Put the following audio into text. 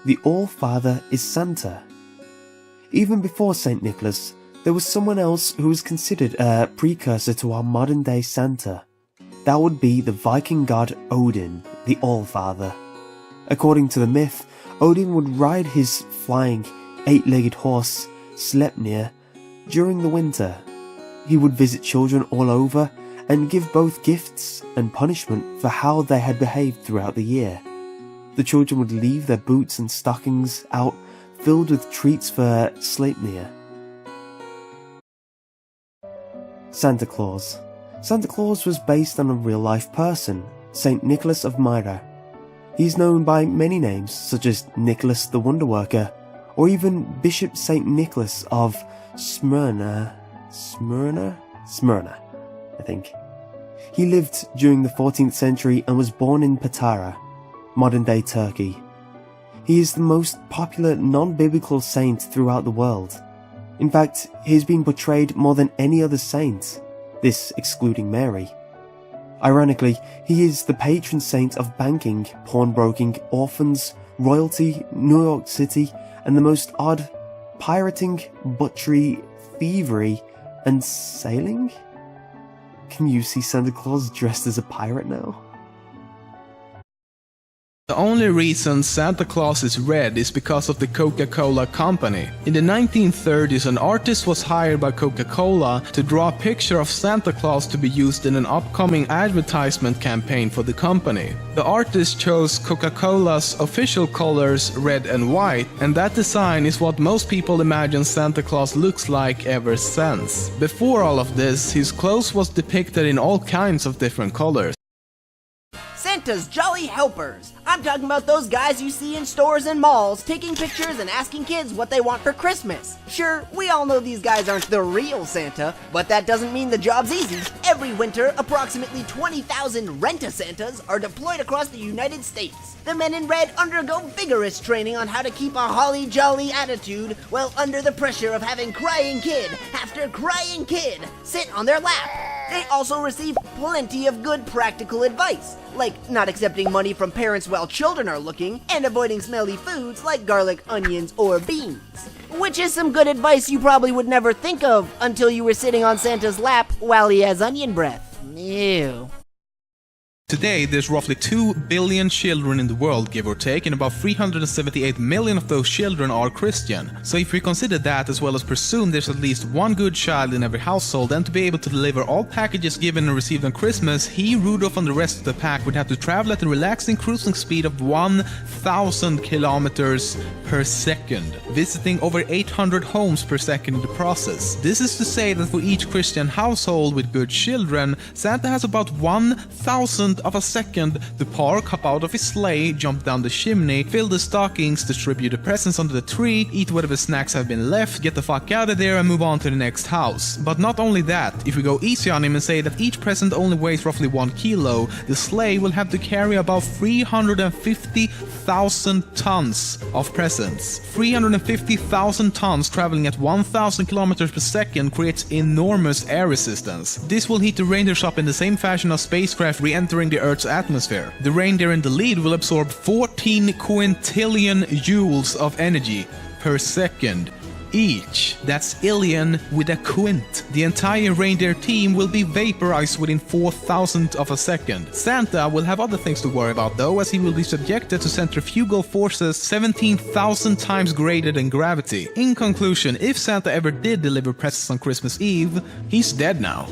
the All-Father is Santa. Even before St. Nicholas, there was someone else who was considered a precursor to our modern-day Santa. That would be the Viking god Odin, the All-Father. According to the myth, Odin would ride his flying, 8-legged horse, Sleipnir, during the winter. He would visit children all over and give both gifts and punishment for how they had behaved throughout the year. The children would leave their boots and stockings out filled with treats for Sleipnir. Santa Claus. Santa Claus was based on a real-life person, St. Nicholas of Myra. He is known by many names, such as Nicholas the Wonder Worker, or even Bishop St. Nicholas of Smyrna, I think. He lived during the 14th century and was born in Patara, modern-day Turkey. He is the most popular non-biblical saint throughout the world. In fact, he has been portrayed more than any other saint, this excluding Mary. Ironically, he is the patron saint of banking, pawnbroking, orphans, royalty, New York City, and the most odd pirating, butchery, thievery, and sailing? Can you see Santa Claus dressed as a pirate now? The only reason Santa Claus is red is because of the Coca-Cola company. In the 1930s, an artist was hired by Coca-Cola to draw a picture of Santa Claus to be used in an upcoming advertisement campaign for the company. The artist chose Coca-Cola's official colors, red and white, and that design is what most people imagine Santa Claus looks like ever since. Before all of this, his clothes was depicted in all kinds of different colors. Santa's Jolly Helpers. I'm talking about those guys you see in stores and malls taking pictures and asking kids what they want for Christmas. Sure, we all know these guys aren't the real Santa, but that doesn't mean the job's easy. Every winter, approximately 20,000 Rent-A-Santas are deployed across the United States. The men in red undergo vigorous training on how to keep a holly jolly attitude while under the pressure of having crying kid after crying kid sit on their lap. They also receive plenty of good practical advice, like not accepting money from parents while children are looking, and avoiding smelly foods like garlic, onions, or beans. Which is some good advice you probably would never think of until you were sitting on Santa's lap while he has onion breath. Ew. Today, there's roughly 2 billion children in the world, give or take, and about 378 million of those children are Christian. So if we consider that, as well as presume there's at least one good child in every household, and to be able to deliver all packages given and received on Christmas, he, Rudolph, and the rest of the pack would have to travel at a relaxing cruising speed of 1,000 kilometers per second, visiting over 800 homes per second in the process. This is to say that for each Christian household with good children, Santa has about 1,000 of a second to park, hop out of his sleigh, jump down the chimney, fill the stockings, distribute the presents under the tree, eat whatever snacks have been left, get the fuck out of there and move on to the next house. But not only that, if we go easy on him and say that each present only weighs roughly 1 kilo, the sleigh will have to carry about 350,000 tons of presents. 350,000 tons traveling at 1,000 kilometers per second creates enormous air resistance. This will heat the reindeer shop in the same fashion as spacecraft re-entering the Earth's atmosphere. The reindeer in the lead will absorb 14 quintillion joules of energy per second each. That's illion with a quint. The entire reindeer team will be vaporized within 4,000 of a second. Santa will have other things to worry about though, as he will be subjected to centrifugal forces 17,000 times greater than gravity. In conclusion, if Santa ever did deliver presents on Christmas Eve, he's dead now.